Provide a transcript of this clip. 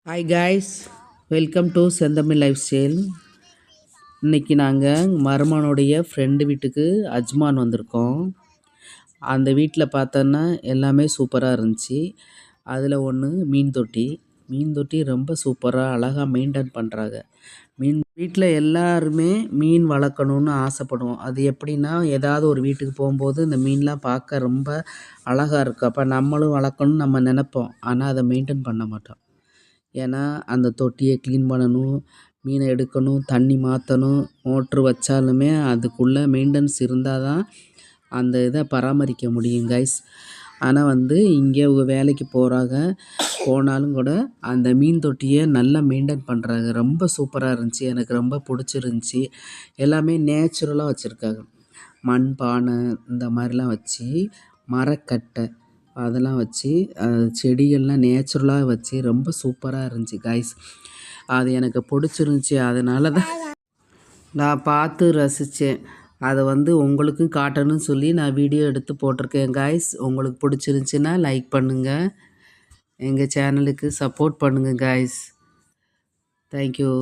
Hi guys, welcome to செந்தமிழ் life style. இன்றைக்கி நாங்கள் மருமகனுடைய ஃப்ரெண்டு வீட்டுக்கு அஜ்மான் வந்திருக்கோம். அந்த வீட்டில் பார்த்தோன்னா எல்லாமே சூப்பராக இருந்துச்சு. அதில் ஒன்று மீன் தொட்டி ரொம்ப சூப்பராக அழகாக மெயின்டைன் பண்ணுறாங்க. வீட்டில் எல்லாருமே மீன் வளர்க்கணுன்னு ஆசைப்படுவோம். அது எப்படின்னா, ஏதாவது ஒரு வீட்டுக்கு போகும்போது இந்த மீன்லாம் பார்க்க ரொம்ப அழகாக இருக்கும். அப்போ நம்மளும் வளர்க்கணும்னு நம்ம நினைப்போம். ஆனால் அதை மெயின்டைன் பண்ண மாட்டோம். ஏன்னா அந்த தொட்டியை க்ளீன் பண்ணணும், மீனை எடுக்கணும், தண்ணி மாற்றணும். மோட்ரு வச்சாலுமே அதுக்குள்ளே மெயின்டெனன்ஸ் இருந்தால் தான் அந்த இதை பராமரிக்க முடியும் கைஸ். ஆனால் இங்கே வேலைக்கு போனாலும் கூட அந்த மீன் தொட்டியை நல்லா மெயின்டைன் பண்ணுறாங்க. ரொம்ப சூப்பராக இருந்துச்சு, எனக்கு ரொம்ப பிடிச்சிருந்துச்சி. எல்லாமே நேச்சுரலாக வச்சுருக்காங்க. மண் பானை இந்த மாதிரிலாம் வச்சு, மரக்கட்டை அதெல்லாம் வச்சு, செடிகள்லாம் நேச்சுரலாக வச்சு ரொம்ப சூப்பராக இருந்துச்சு கைஸ். அது எனக்கு பிடிச்சிருந்துச்சி. அதனால தான் நான் பார்த்து ரசித்தேன். அதை உங்களுக்கும் காட்டணும்னு சொல்லி நான் வீடியோ எடுத்து போட்டிருக்கேன் கைஸ். உங்களுக்கு பிடிச்சிருந்துச்சின்னா லைக் பண்ணுங்கள், எங்கள் சேனலுக்கு சப்போர்ட் பண்ணுங்கள் கைஸ். தேங்க்யூ.